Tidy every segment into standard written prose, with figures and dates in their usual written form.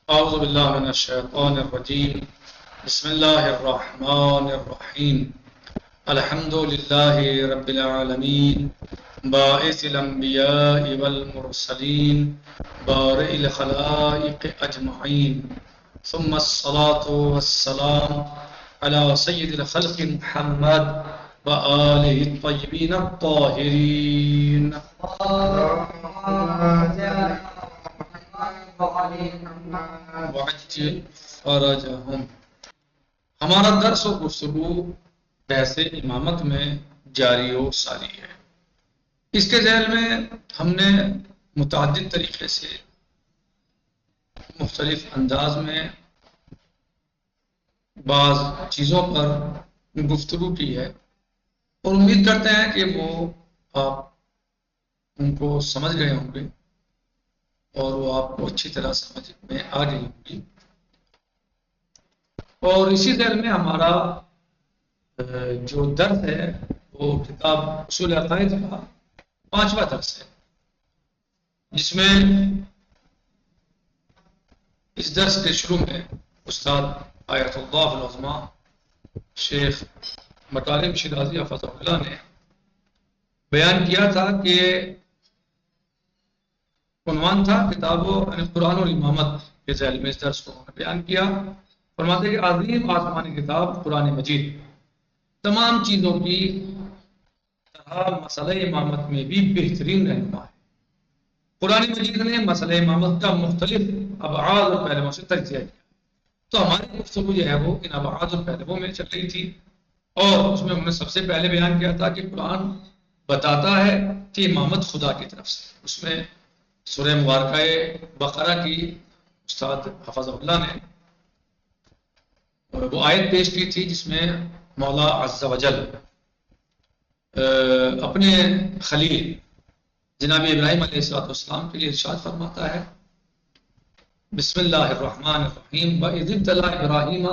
أعوذ بالله من الشيطان الرجيم. بسم الله الرحمن الرحيم. الحمد لله رب العالمين، باعث الأنبياء والمرسلين، بارئ الخلائق أجمعين، ثم الصلاة والسلام على سيد الخلق محمد وآله الطيبين الطاهرين. وعجل فرجهم. ہمارا درس و گفتگو بحث امامت میں جاری و ساری ہے. اس کے ذیل میں ہم نے متعدد طریقے سے مختلف انداز میں بعض چیزوں پر گفتگو کی ہے اور امید کرتے ہیں کہ وہ آپ ان کو سمجھ گئے ہوں گے اور وہ آپ کو اچھی طرح سمجھ میں آ گئی ہوں گی. اور اسی ذیل میں ہمارا جو درس ہے وہ کتاب اصول عقائد کا 5واں درس ہے، جس میں اس درس کے شروع میں استاد آیت اللہ العظمیٰ شیخ مکارم شیرازی حفظہ اللہ نے بیان کیا تھا کہ عنوان تھا کتاب قرآن اور امامت کے ذیل میں اس درس کو بیان کیا. فرماتے کہ عظیم آسمانی کتاب قرآن مجید تمام چیزوں کی طرح مسئلہ امامت میں بھی بہترین رہنما ہے. قرآن مجید نے مسئلہ امامت کا مختلف ابعاد اور پہلوؤں سے تجزیہ کیا، تو ہماری گفتگو جو ہے وہ ان ابعاد اور پہلوؤں میں چل رہی تھی. اور اس میں ہم نے سب سے پہلے بیان کیا تھا کہ قرآن بتاتا ہے کہ امامت خدا کی طرف سے. اس میں سورہ مبارکہ بقرہ کی استاد حفظہ اللہ نے وہ آیت پیش کی تھی جس میں مولا عز و جل اپنے خلیل جناب ابراہیم علیہ السلام کے لیے ارشاد فرماتا ہے، بسم اللہ الرحمن الرحیم وَإِذِ ابْتَلَىٰ إِبْرَاهِيمَ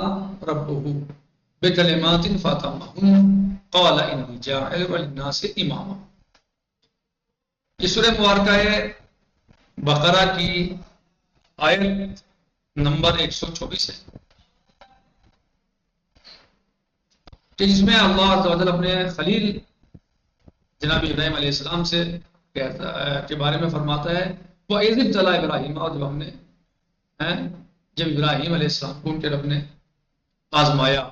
رَبُّهُ بِكَلِمَاتٍ فَأَتَمَّهُنَّ قَالَ إِنِّي جَاعِلُكَ لِلنَّاسِ إِمَامًا. یہ سورہ مبارکہ بقرہ کی آیت نمبر 124 ہے کہ جس میں اللہ عز و جل اپنے خلیل جناب ابراہیم علیہ السلام سے کے بارے میں فرماتا ہے وَإِذِ ابْتَلَىٰ إِبْرَاهِيمَ، اور جب ہم نے جب ابراہیم علیہ السلام کو ان کے رب نے آزمایا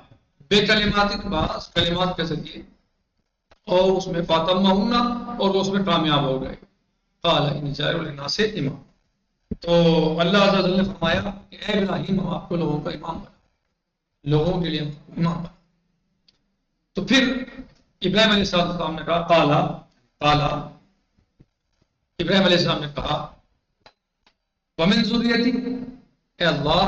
بے کلمات بعض کلمات کے ذریعے اور اس میں فَأَتَمَّهُنَّ اور وہ اس میں کامیاب ہو گئے. قَالَ إِنِّي جَاعِلٌ لِلنَّاسِ إِمَامًا، تو اللہ عز و جل نے فرمایا کہ اے ابراہیم ہم آپ کو لوگوں کا امام بنا، لوگوں کے لیے امام بنا. تو پھر ابراہیم علیہ السلام نے کہا قالا ابراہیم علیہ السلام نے کہا وَمِن ذُرِّيَّتِي، اے اللہ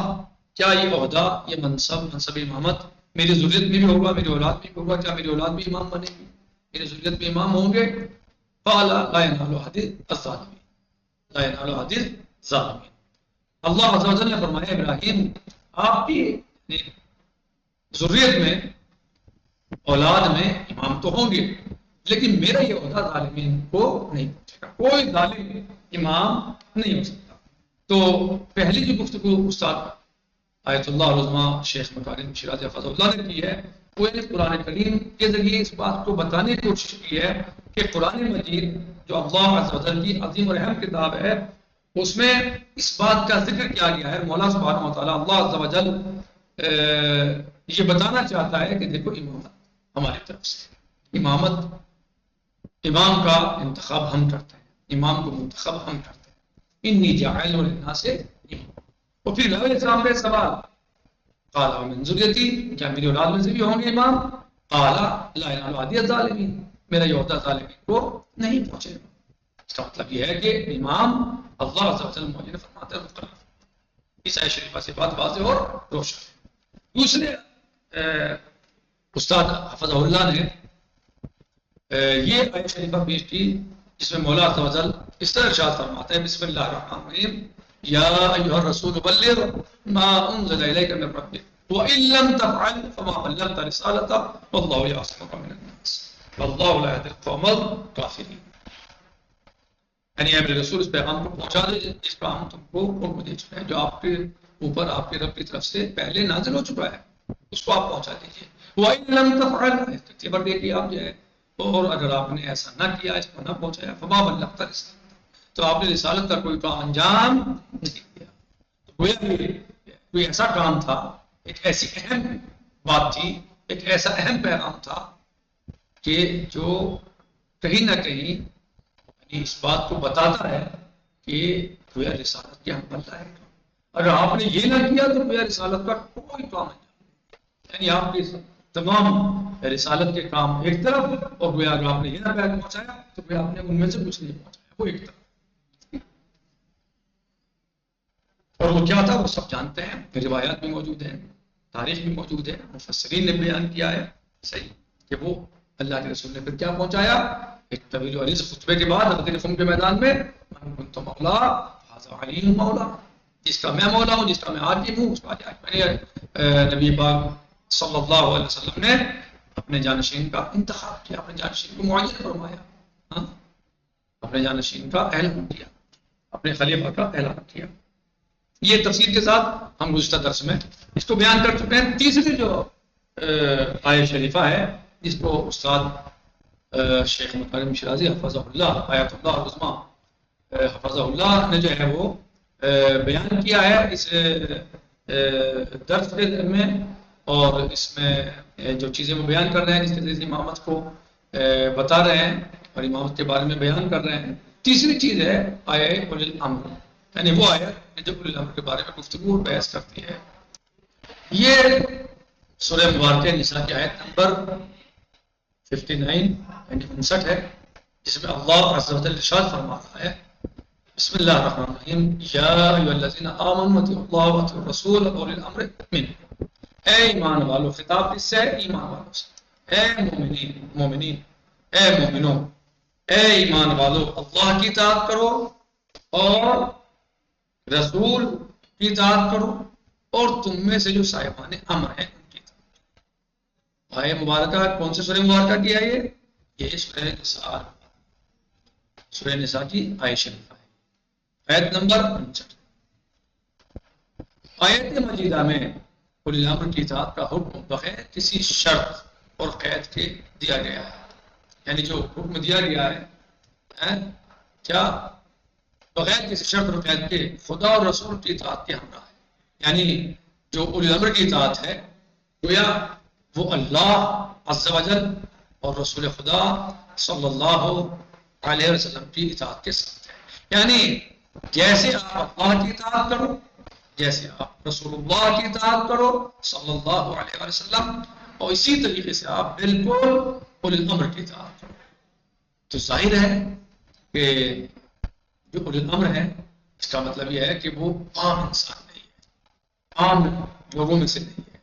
کیا یہ عہدہ یہ منصب امامت میری ذریت میں بھی ہوگا، میری اولاد میں بھی ہوگا؟ کیا میری اولاد بھی امام بنے گی، میری ذریت بھی امام ہوں گے؟ قال لا ينال عهد الظالمين، لا ينال عهد الظالمين. اللہ عز و جل نے فرمایا ابراہیم آپ کی ذریت میں اولاد میں امام تو ہوں گے لیکن میرا یہ عہدہ ظالمین کو نہیں پہنچے گا، کوئی ظالم امام نہیں ہو سکتا. تو پہلی جو گفتگو استاد آیت اللہ العظمیٰ شیخ مکارم شیرازی حفظہ اللہ نے کی ہے وہ قرآن کریم کے ذریعے اس بات کو بتانے کی کوشش کی ہے کہ قرآن مجید جو اللہ عز و جل کی عظیم و رحم کتاب ہے اس میں اس بات کا ذکر کیا گیا ہے. مولا سبحانہ و تعالیٰ اللہ عز و جل یہ بتانا چاہتا ہے کہ دیکھو امامت ہماری طرف سے، امامت امام کا انتخاب ہم کرتے ہیں، امام کو منتخب ہم کرتے ہیں. انی جاعل للناس امام. اور پھر علیہ السلام کا سوال قال ومن ذریتی، کیا میری اولاد میں سے بھی ہوں گے امام؟ قال لا ينال عهد الظالمین، میرا یہ عہدہ ظالمین کو نہیں پہنچے گا. اس کا مطلب یہ ہے کہ امام اللہ عز و جل موجود فرماتے ہیں مقرر. اس آیت شریفہ سے بات واضح اور روشن. دوسرے استاد حفظہ اللہ نے یہ آیت شریفہ پیش کی جس میں مولا عز و جل اس طرح ارشاد فرماتے ہیں بسم اللہ الرحمن الرحیم یا ایھا الرسول بلغ ما انزل الیک من ربک وان لم تفعل فما بلغت رسالته والله یعصمک من الناس والله لا يهدي القوم الكافرین. یعنی اے میرے رسول اس پیغام کو پہنچا دے جس کا ہم تم کو حکم دے چکے ہیں، جو آپ کے اوپر آپ کے رب کی طرف سے پہلے نازل ہو چکا ہے، اس کو آپ پہنچا دیجیے۔ وَإِن لَمْ تَفْعَلْ، تکلیف دے دی آپ جو ہے، اور اگر آپ نے ایسا نہ کیا، اس کو نہ پہنچایا، فَمَا بَلَّغْتَ رِسَالَتَهُ، تو آپ نے رسالت کا کوئی کام انجام نہیں دیا۔ تو گویا کہ کوئی ایسا کام تھا، ایک ایسی اہم بات تھی، ایک ایسا اہم پیغام تھا کہ جو کہیں نہ کہیں یعنی اس بات کو بتاتا ہے کہ گویا رسالت کے ہم پر لائے گا۔ اگر آپ نے یہ نہ کیا تو گویا رسالت کا کوئی کام نہیں، یعنی آپ کے تمام رسالت کے کام ایک طرف، اور گویا اگر آپ نے یہ نہ پہنچایا تو گویا آپ نے ان میں سے کچھ نہیں پہنچایا، وہ ایک طرف۔ اور وہ کیا تھا وہ سب جانتے ہیں، روایات میں موجود ہیں، تاریخ میں موجود ہے، مفسرین نے بیان کیا ہے صحیح کہ وہ اللہ کے رسول نے پھر کیا پہنچایا۔ ایک طویل و عریض خطبے کے بعد حضرت خم کے میدان میں من کنت مولا فہذا علی مولا، جس کا میں مولا ہوں، جس کا میں حاکم ہوں، اس کا نبی پاک صلی اللہ علیہ وسلم نے اپنے جانشین کا انتخاب کیا، اپنے جانشین کو معین فرمایا، ہاں اپنے جانشین کا اعلان کیا، اپنے خلیفہ کا اعلان کیا۔ یہ تفصیل کے ساتھ ہم گزشتہ درس میں اس کو بیان کر چکے ہیں۔ تیسری جو آیت شریفہ ہے جس کو استاد شیخ مکرم شیرازی حفظہ اللہ آیت اللہ عظمہ حفظہ اللہ نے جو ہے وہ بیان کیا ہے اس درس کے میں، اور اس میں جو چیزیں وہ بیان کر رہے ہیں، جس کے ذریعے امامت کو بتا رہے ہیں اور امامت کے بارے میں بیان کر رہے ہیں۔ تیسری چیز ہے آیت اولی الامر، یعنی وہ آیت جو اولی الامر کے بارے میں گفتگو اور بحث کرتی ہے۔ یہ سورہ مبارکہ نساء کی آیت نمبر 59 یعنی 59 ہے، جس میں اللہ عز و جل ارشاد فرما رہا ہے، بسم اللہ الرحمن الرحیم، یا ایھا الذین آمنوا اطیعوا اللہ واطیعوا الرسول واولی الامر منکم، اے ایمان والو، خطاب کس سے؟ ایمان والوں سے، اے مومنین، اے مومنوں، اے ایمان والو، اللہ کی اطاعت کرو اور رسول کی اطاعت کرو، اور تم میں سے جو صاحبان امر ہیں ان کی اطاعت۔ آیہ مبارکہ کون سے سورہ مبارکہ کی ہے یہ سورہ نساء، سورہ نساء کی آیت شریفہ ہے، آیت نمبر 59۔ آیت مجیدہ میں اولی الامر کی اطاعت کا حکم بغیر کسی شرط اور قید کے دیا گیا ہے، یعنی جو حکم دیا گیا ہے کیا بغیر کسی شرط اور قید کے خدا اور رسول کی اطاعت کے ہمراہ ہے، یعنی جو اولی الامر کی اطاعت ہے گویا وہ اللہ عز و جل اور رسول خدا صلی اللہ علیہ وسلم کی اطاعت کے ساتھ ہے، یعنی جیسے آپ اللہ کی اطاعت کرو، جیسے آپ رسول اللہ کی اطاعت کرو صلی اللہ علیہ وسلم، اور اسی طریقے سے آپ بالکل اولی الامر کی اطاعت کرو۔ تو ظاہر ہے کہ جو اولی الامر ہے اس کا مطلب یہ ہے کہ وہ عام انسان نہیں ہے، عام لوگوں میں سے نہیں ہے،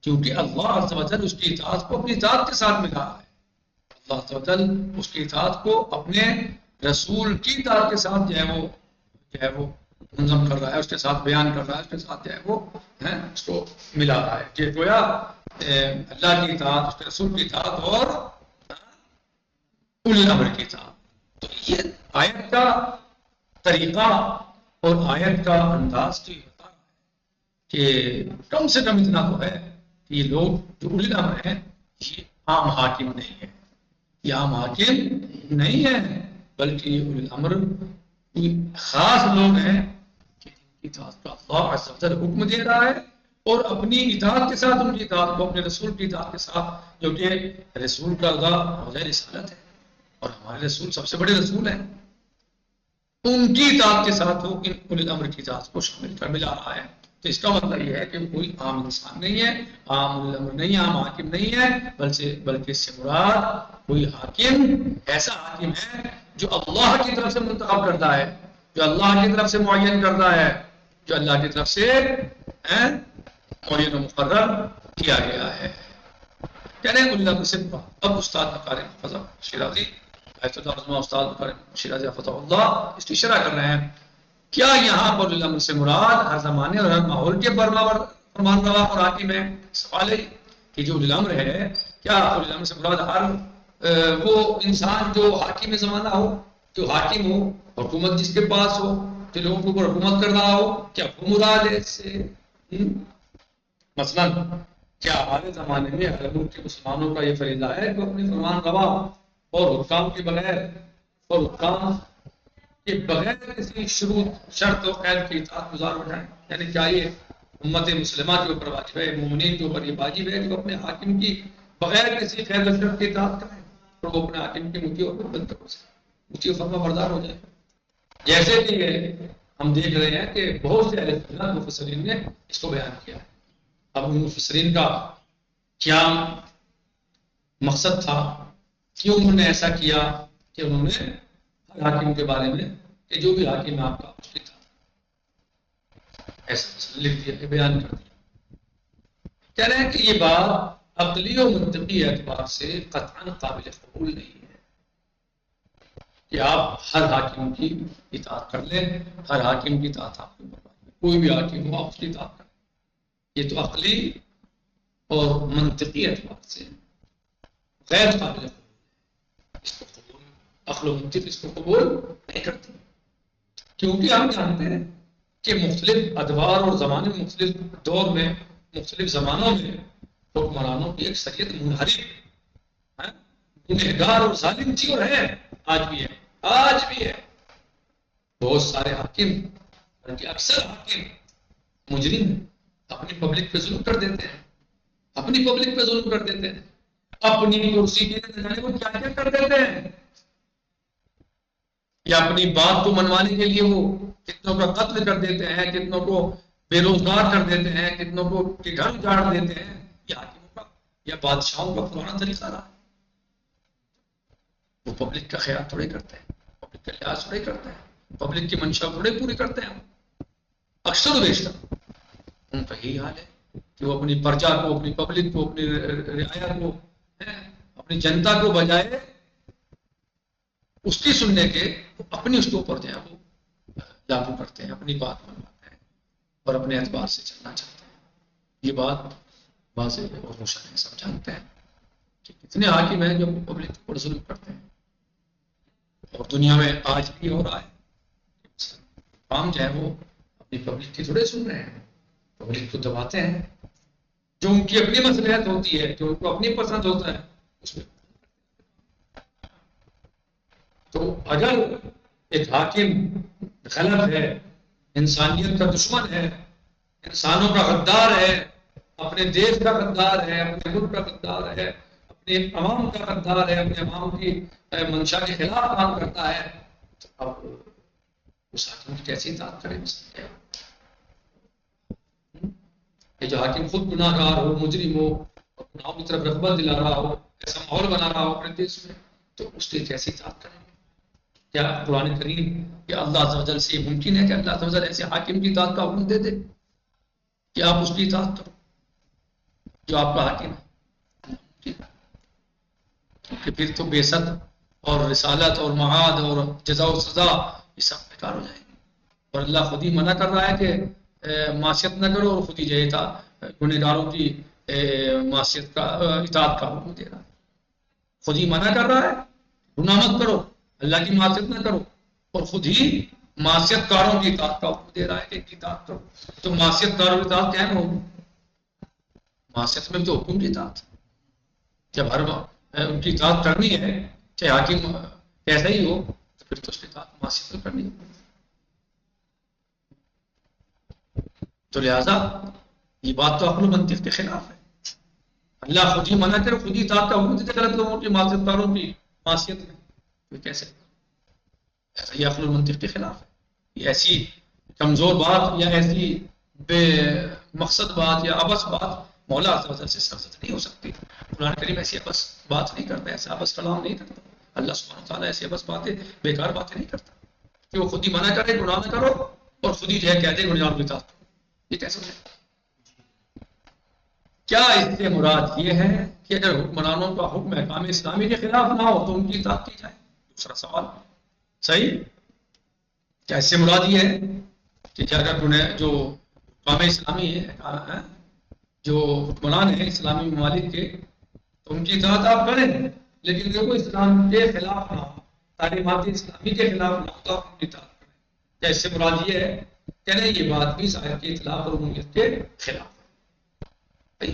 کیونکہ اللہ عز و جل اس کی اطاعت کو اپنی اطاعت کے ساتھ ملا ہے، اللہ عز و جل اس کی اطاعت کو اپنے رسول کی اطاعت کے ساتھ جو ہے وہ منظم کر رہا ہے، اس کے ساتھ بیان کر رہا ہے، اس کے ساتھ جو ہے وہ اس کو ملا رہا ہے کہ گویا اللہ کی اطاعت، اس کے رسول کی اطاعت اور اولی الامر کی اطاعت۔ تو یہ آیت کا طریقہ اور آیت کا انداز تو یہ ہوتا ہے کہ کم سے کم اتنا تو ہے کہ یہ لوگ جو اولی الامر ہیں یہ عام حاکم نہیں ہے، یہ عام حاکم نہیں ہے، بلکہ یہ اولی الامر کوئی خاص لوگ ہیں کہ جن کی اطاعت کا اللہ عز و جل حکم دے رہا ہے، اور اپنی اطاعت کے ساتھ ان کی اطاعت کو اپنے رسول کی اطاعت کے ساتھ، جو کہ رسول کا عہدہ رسالت ہے اور ہمارے رسول سب سے بڑے رسول ہیں، ان کی اطاعت کے ساتھ وہ ان اولی الامر کی اطاعت کو شامل کر ملا رہا ہے۔ تو اس کا مطلب یہ ہے کہ کوئی عام انسان نہیں ہے، عام اولی الامر نہیں ہے، عام حاکم نہیں ہے، بلکہ اس سے مراد کوئی حاکم ایسا حاکم ہے جو اللہ کی طرف سے منتخب کرتا ہے، جو اللہ کی طرف سے معین کرتا ہے، جو اللہ کی طرف سے معین و مقرر کیا گیا ہے۔ کہنے اولی الامر سے اب استاد مکارم حفظہ شیرازی استاد مکارم شیرازی حفظہ اللہ اس کی شرح کر رہے ہیں۔ کیا یہاں پر اولی الامر سے مراد ہر زمانے اور ہر ماحول کے فرمان روا اور حاکم ہے؟ سوال ہے کہ جو اولی الامر ہے، کیا اولی الامر سے مراد ہر وہ انسان جو حاکم زمانہ ہو، جو حاکم ہو، حکومت جس کے پاس ہو، جو لوگوں کے اوپر حکومت کر رہا ہو، کیا وہ مراد ہے اس سے؟ مثلا کیا ہمارے زمانے میں ہر ملک کے مسلمانوں کا یہ فریضہ ہے کہ اپنے فرمان روا اور حکام کے بغیر اور حکام کے بغیر کسی شروط شرط و قید کی اطاعت گزار ہو جائیں؟ یعنی کیا یہ امت مسلمہ کے اوپر واجب ہے، مومنین کے اوپر یہ واجب ہے کہ وہ اپنے حاکم کی بغیر کسی قید و شرط کی اطاعت کریں اور وہ اپنے حاکم کے مطیع اور بند کرو سے مطیع و فرما بردار ہو جائے؟ جیسے کہ یہ ہم دیکھ رہے ہیں کہ بہت سے اہل سنت مفسرین نے اس کو بیان کیا ہے۔ اب ان مفسرین کا کیا مقصد تھا، کیوں انہوں نے ایسا کیا کہ انہوں نے ہر حاکم کے بارے میں کہ جو بھی حاکم ہے آپ کا اس کی ایسا لکھ دیا، بیان کر دیا۔ کہہ رہے ہیں کہ یہ بات عقلی و منطقی اعتبار سے قطعاً قابل قبول نہیں ہے کہ آپ ہر حاکم کی اطاعت کر لیں، ہر حاکم کی اطاعت آپ کو برباد، کوئی بھی حاکم ہو آپ اس کی اطاعت کریں۔ یہ تو عقلی اور منطقی اعتبار سے غیر قابل قبول، اس کو قبول عقل و منطق اس کو قبول نہیں کرتی، کیونکہ ہم جانتے ہیں کہ مختلف ادوار اور زمانے میں، مختلف دور میں، مختلف زمانوں میں حکمرانوں کی اکثریت منحرف، گنہگار اور ظالم تھی اور ہے، آج بھی ہے، آج بھی ہے۔ بہت سارے حاکم، بلکہ اکثر حاکم مجرم ہیں، اپنی پبلک پہ ظلم کر دیتے ہیں، اپنی پبلک پہ ظلم کر دیتے ہیں، اپنی کرسی کے لیے نہ جانے وہ کیا کیا کر دیتے ہیں، یا اپنی بات کو منوانے کے لیے وہ کتنوں کا قتل کر دیتے ہیں، کتنوں کو بے روزگار کر دیتے ہیں، کتنوں کو کے گھر اجاڑ دیتے ہیں۔ یہ حاکموں کا یا بادشاہوں کا پرانا طریقہ رہا۔ وہ پبلک کا خیال تھوڑے کرتے ہیں، پبلک کا لحاظ تھوڑے کرتے ہیں، پبلک کی منشا تھوڑے پوری کرتے ہیں۔ اکثر و بیشتر ان کا یہی حال ہے کہ وہ اپنی پرجا کو، اپنی پبلک کو، اپنی رعایا کو، اپنی جنتا کو بجائے اس کی سننے کے اپنی اس کے اوپر جو ہے وہ لاگو کرتے ہیں، اپنی بات منواتے ہیں اور اپنے اعتبار سے چلنا چاہتے ہیں۔ یہ بات واضح اور روشن ہے، سب جانتے ہیں کہ کتنے حاکم ہیں جو پبلک پر ظلم کرتے ہیں، اور دنیا میں آج بھی ہو رہا ہے۔ عام جو ہے وہ اپنی پبلک کی تھوڑے سن رہے ہیں، پبلک کو دباتے ہیں، جو ان کی اپنی مصلحت ہوتی ہے، جو ان کو اپنی پسند ہوتا ہے اس میں۔ تو اگر ایک حاکم غلط ہے، انسانیت کا دشمن ہے، انسانوں کا غدار ہے، اپنے دیش کا غدار ہے، اپنے ملک کا غدار ہے، اپنے عوام کا غدار ہے، اپنے عوام کی منشا کے خلاف کام کرتا ہے، تو اب اس حاکم کی کیسی اطاعت کریں؟ کہ جو حاکم خود گناہ گار ہو، مجرم ہو، اور گناہوں کی طرف رغبت دلا رہا ہو، ایسا ماحول بنا رہا ہو اپنے دیش میں، تو اس کی کیسی اطاعت کریں گے؟ کیا قرآن کریم کہ اللہ عز و جل سے یہ ممکن ہے کہ اللہ عز و جل ایسے حاکم کی اطاعت کا حکم دے دے کہ آپ اس کی اطاعت کرو جو آپ کا حاکم ہے؟ کہ پھر تو بعثت اور رسالت اور معاد اور جزا و سزا یہ سب بیکار ہو جائیں گے، اور اللہ خود ہی منع کر رہا ہے کہ معصیت نہ کرو، اور خود ہی جو ہے گنہگاروں کی معصیت کا اطاعت کا حکم دے رہا ہے، خود ہی منع کر رہا ہے گناہ مت کرو، اللہ کی معصیت نہ کرو، اور خود ہی معصیت کاروں کی اطاعت کا حکم دے رہا ہے کہ ان کی اطاعت کرو۔ تو معصیت کاروں کی اطاعت کیا ہے؟ معصیت میں تو حکم کی اطاعت، جب ہر ان کی اطاعت کرنی ہے چاہے حاکم کیسا ہی ہو، تو پھر تو اس کی اطاعت معصیت میں کرنی ہے۔ تو لہذا یہ بات تو عقل و منطق کے خلاف ہے۔ اللہ خود ہی منع کرے، خود ہی اطاعت کا حکم دیتے غلط لوگوں کی، معصیت کاروں کی معصیت میں، تو کیسے؟ ایسا یہ عقل و منطق کے خلاف ہے۔ یہ ایسی کمزور بات یا ایسی بے مقصد بات یا ابس بات مولا عز و جل سے سرزد نہیں ہو سکتی۔ قرآن کریم ایسی ابس بات نہیں کرتا، ایسا ابس کلام نہیں کرتا۔ اللہ سبحانہ تعالیٰ ایسی ابس باتیں، بیکار باتیں نہیں کرتا کہ وہ خود ہی منع کرے گناہ نہ کرو، اور خود ہی جو ہے کہتے گناہ کی اطاعت کرو۔ یہ کیسے ہے؟ کیا اس سے مراد یہ ہے کہ اگر حکمرانوں کا حکم احکام اسلامی کے خلاف نہ ہو تو ان کی اطاعت کی جائے؟ دوسرا سوال صحیح، کیا اس سے مراد یہ ہے کہ اگر جو حکام اسلامی ہے، جو حکمران ہیں اسلامی ممالک کے، تو ان کی اطاعت آپ کریں، لیکن جو کوئی اسلام کے خلاف نہ ہو، تعلیمات اسلامی کے خلاف نہ ہو تو آپ ان کی اطاعت کریں؟ کیا اس سے مراد یہ ہے کہ کہہ رہے یہ بات بھی اس آیت کی اطلاق اور عمومیت کے خلاف ہے.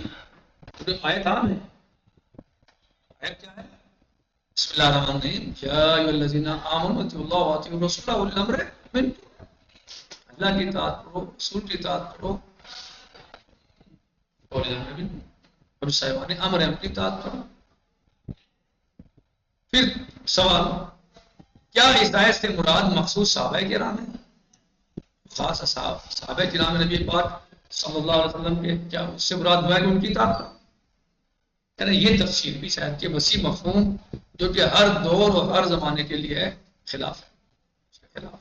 آیت عام ہے. آیت کیا ہے؟ بسم اللہ الرحمن الرحیم یا ایھا الذین آمنوا اطیعوا اللہ واطیعوا الرسول واولی الامر منکم. اللہ کی اطاعت کرو، رسول کی اطاعت کرو، اور صاحبان امر ہے کی اطاعت کرو. پھر سوال، کیا اس آیت سے مراد مخصوص صحابہ کرام ہیں؟ خاص صحابہ کرام نبی پاک صلی اللہ علیہ وسلم کے کیا اس سے مراد ہوا ہے کہ ان کی اطاعت کرو؟ یعنی یہ تفسیر بھی شاید کہ وسیع مفہوم جو کہ ہر دور اور ہر زمانے کے لیے خلاف ہے، اس کے خلاف ہے.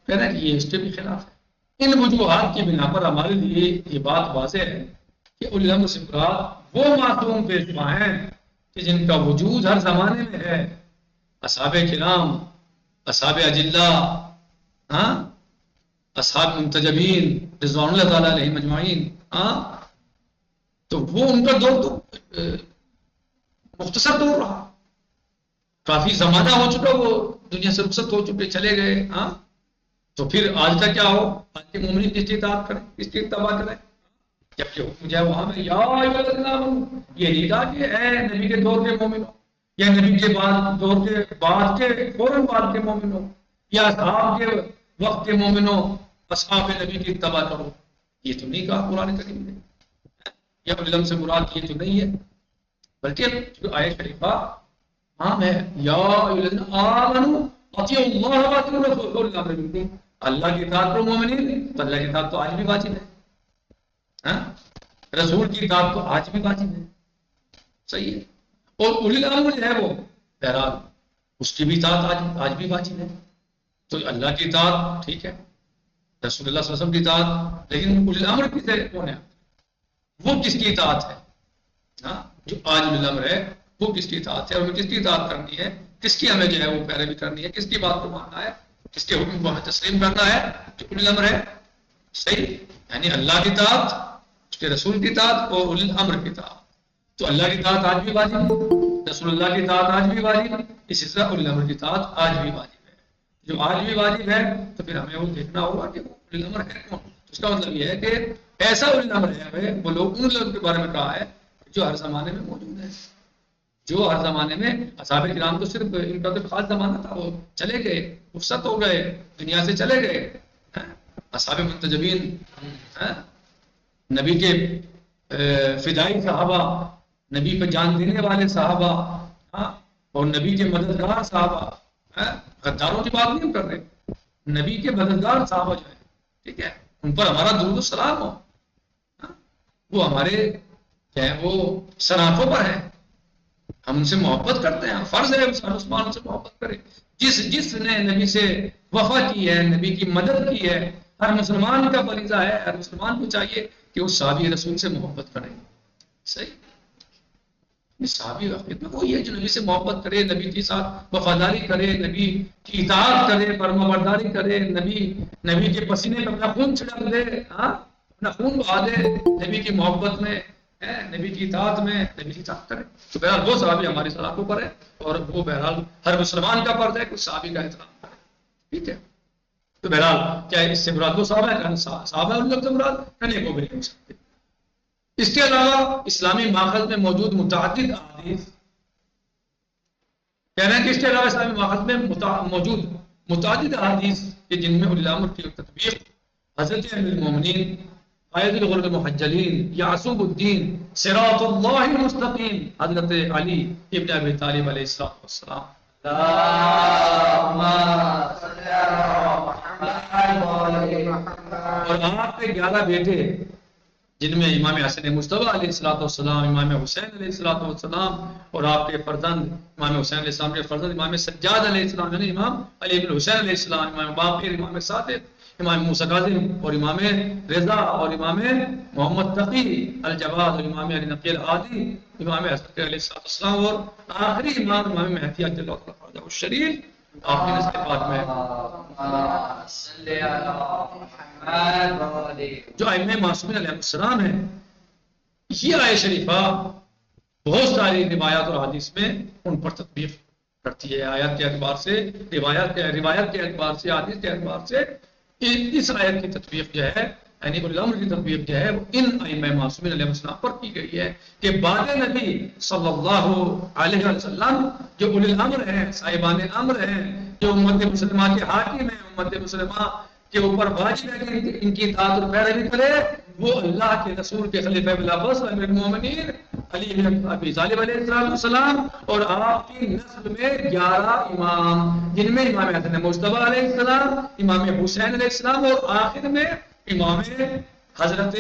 کہنا کہ یہ اس کے بھی خلاف ہے. ان وجوہات کی بنا پر ہمارے لیے یہ بات واضح ہے کہ اولی الامر سے مراد وہ معصوم پیشوا ہیں کہ جن کا وجود ہر زمانے میں ہے. اصحاب کرام، اصحاب اجلہ، اصحاب منتجبین رضوان اللہ تعالیٰ علیہم اجمعین. تو وہ ان کا دور تو مختصر دور رہا، کافی زمانہ ہو چکا، وہ دنیا سے رخصت ہو چکے، چلے گئے. تو پھر آج کا کیا ہو؟ آج کے مومنین کس کی اطاعت کریں، کس کی اتباع کریں؟ جبکہ حکم جو ہے وہاں میں یا ایھا الذین آمنوا، یہ نہیں کہا کہ اے نبی کے دور کے مومنوں، یا نبی کے بعد دور کے بعد کے فوراً بعد کے مومنوں، یا اصحاب کے وقت کے مومنوں اصحاب نبی کی اتباع کرو. یہ تو نہیں کہا قرآن کریم نے. یا علم سے مراد یہ تو نہیں ہے، بلکہ جو آیت شریفہ عام ہے یا ایھا الذین آمنوا اطیعوا اللہ واطیعوا الرسول واولی الامر منکم. اللہ کی اطاعت کرو مومنین، تو اللہ کی اطاعت تو آج بھی واجب ہے. رسول کی اطاعت تو آج بھی واجب ہے. صحیح ہے. اور اولی الامر جو ہے وہ بہرحال اس کی بھی اطاعت آج بھی واجب ہے. تو اللہ کی اطاعت ٹھیک ہے، رسول اللہ صلی اللہ علیہ وسلم کی اطاعت، لیکن اولی الامر کس ہے؟ کون ہے؟ وہ کس کی اطاعت ہے؟ جو آج اولی الامر ہے وہ کس کی اطاعت ہے، اور ہمیں کس کی اطاعت کرنی ہے، کس کی ہمیں جو ہے وہ پیروی کرنی ہے، کس کی بات کو ماننا ہے، کس کے حکم کو ہمیں تسلیم کرنا ہے؟ جو اولی الامر ہے. صحیح، یعنی اللہ کی اطاعت، اس کے رسول کی اطاعت اور اولی الامر کی اطاعت. تو اللہ کی اطاعت آج بھی واجب ہے، رسول اللہ کی اطاعت آج بھی واجب ہے، اسی طرح اولی الامر کی اطاعت آج بھی واجب ہے. جو آج بھی واجب ہے تو پھر ہمیں وہ دیکھنا ہوگا کہ وہ اولی الامر ہے کون. اس کا مطلب یہ ہے کہ ایسا اولی الامر ہے، وہ لوگ ان لوگوں کے بارے میں کہا ہے جو ہر زمانے میں موجود ہے. جو ہر زمانے میں اصحاب کرام تو صرف ان کا تو خاص زمانہ تھا، وہ چلے گئے، رخصت ہو گئے، دنیا سے چلے گئے. اصحاب منتجبین، نبی کے فدائی صحابہ، نبی پہ جان دینے والے صحابہ، اور نبی کے مددگار صحابہ. غداروں کی بات نہیں ہم کر رہے، نبی کے مددگار صحابہ جو ہے، ٹھیک ہے، ان پر ہمارا درود و سلام ہو. وہ ہمارے کیا ہے، وہ صنافوں پر ہے، ہم ان سے محبت کرتے ہیں. فرض ہے مسلمان سے محبت کرے. جس نے نبی سے وفا کی ہے، نبی کی مدد کی ہے، ہر مسلمان کا فریضہ ہے، ہر مسلمان کو چاہیے کہ اس صحابی رسول سے محبت کرے. صحیح، صحابی خدمت وہی ہے جو نبی سے محبت کرے، نبی کے ساتھ وفاداری کرے، نبی کی اطاعت کرے، فرما برداری کرے، نبی کے پسینے پر اپنا خون چھڑک دے، اپنا خون بہا دے نبی کی محبت میں، نبی کی اطاعت میں، نبی کی اطاعت کرے. تو بہرحال وہ صحابی ہماری سلاخوں پر ہے، اور وہ بہرحال ہر مسلمان کا فرض ہے کہ صحابی کا احترام کرے. ٹھیک ہے. تو بہرحال کیا اس سے مراد وہ صحابہ ہے؟ صحابہ ان لوگ سے مراد کہنے کو بھی نہیں ہو سکتے. اس کے علاوہ اسلامی ماخذ میں موجود متعدد احادیث، کہہ رہے ہیں کہ اس کے علاوہ اسلامی ماخذ میں موجود متعدد احادیث کہ جن میں اولی الامر کی تطبیق حضرت امیر المومنین، قائد الغر المحجلین، یعصوب الدین، صراط اللہ المستقیم حضرت علی ابن ابی طالب علیہ السلام. اور آپ کے 11 بیٹے جن میں امام حسن مجتبی علیہ السلام، امام حسین علیہ السلام، اور آپ کے فرزند امام حسین علیہ السلام کے فرزند امام سجاد علیہ السلام، یعنی امام علی بن حسین علیہ السلام، امام باقر، امام صادق، امام موسیٰ کاظم، اور امام رضا، اور امام محمد تقی الجواد، اور امام علی نقی الہادی، امام حسن علیہ السلام، اور آخری امام مہدی عجل اللہ فرجہ الشریف آپ کی نسل پاک میں جو ائمہ معصومین علیہ السلام ہیں. یہ آیت شریفہ بہت ساری روایات اور حدیث میں ان پر تطبیق رکھتی ہے آیات کے اعتبار سے، روایت کے اعتبار سے، حدیث کے اعتبار سے اس آیت کی تطبیق جو ہے یعنی اولی الامر کی تطبیق جو ہے وہ ان ائمہ معصومین علیہ السلام پر کی گئی ہے کہ بعد نبی صلی اللہ علیہ وسلم جو اولی الامر ہیں، صاحبان امر ہیں، جو امت مسلمہ کے حاکم ہیں، امت مسلمہ کے اوپر واجب ہے کہ ان کی اطاعت اور پیروی کرے، وہ اللہ کے رسول کے خلیفہ بلافاس امیر المومنین علی بن ابی طالب علیہ السلام اور آپ کی نسل میں 11 امام، جن میں امام حسن مجتبی علیہ السلام، امام حسین علیہ السلام اور آخر میں امام حضرت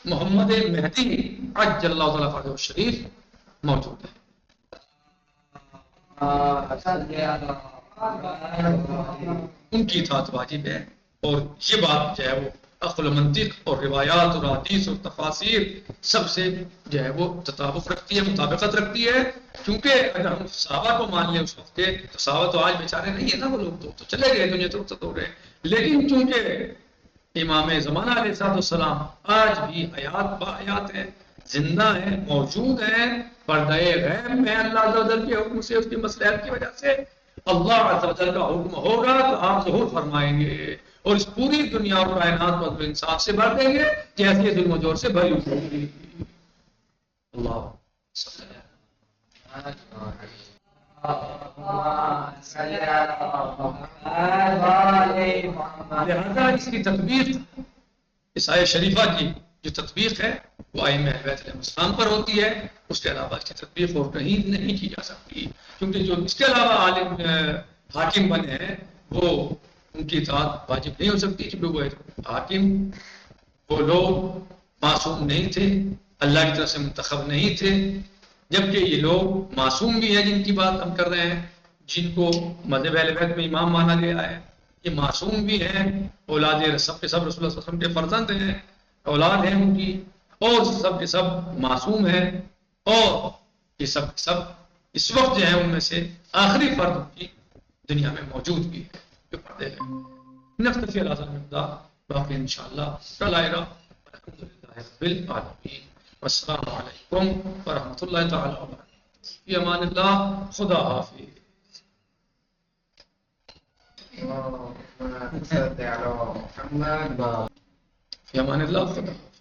محمد مہدی عجل اللہ تعالیٰ فرجہ الشریف موجود ہے۔ ان کی اطاعت واجب ہے، اور یہ بات جو ہے وہ عقل و منطق اور روایات اور حدیث اور تفاسیر سب سے جو ہے وہ تطابق رکھتی ہے، مطابقت رکھتی ہے، کیونکہ اگر ہم صحابہ کو مان لیں اس وقت کے تو صحابہ تو آج بیچارے نہیں ہے نا، وہ لوگ تو چلے گئے دنیا تو رخصت ہو گئے، لیکن چونکہ امام زمانہ علیہ السلام آج بھی حیات با حیات ہیں، زندہ ہیں، موجود ہیں، پردہ غیب میں اللہ عز و جل کے حکم سے، اس کی مصلحت کی وجہ سے اللہ عز و جل کا حکم ہوگا تو آپ ظہور فرمائیں گے اور اس پوری دنیا اور کائنات کو انصاف سے بھر دیں گے جیسے ظلم و جور سے بھری ہوگی۔ اللہ لہذا اس کی تطبیق، اس آیت شریفہ کی جو تطبیق ہے وہ ائمہ اہل بیت علیہ السلام پر ہوتی ہے، اس کے علاوہ اس کی تطبیق اور کہیں نہیں کی جا سکتی، کیونکہ جو اس کے علاوہ عالم حاکم بنے ہیں وہ ان کی اطاعت واجب نہیں ہو سکتی، کیونکہ وہ حاکم وہ لوگ معصوم نہیں تھے، اللہ کی طرف سے منتخب نہیں تھے، جبکہ یہ لوگ معصوم بھی ہیں جن کی بات ہم کر رہے ہیں، جن کو مذہب اہل بیت میں امام مانا گیا ہے، یہ معصوم بھی ہیں، اولاد سب کے سب رسول اللہ صلی اللہ علیہ وسلم کے فرزند ہیں، اولاد ہیں ان کی، اور سب کے سب معصوم ہیں، اور یہ سب کے سب اس وقت جو ہے ان میں سے آخری فرد ان کی دنیا میں موجود بھی ہے جو پردے ہیں۔ نکتفی علی ھذا المقدار، باقی انشاءاللہ کل آئے گا۔ الحمدللہ رب العالمین، والسلام علیکم ورحمۃ اللہ تعالی وبرکاتہ۔ فی امان اللہ، خدا حافظ۔ فی امان اللہ، خدا حافظ۔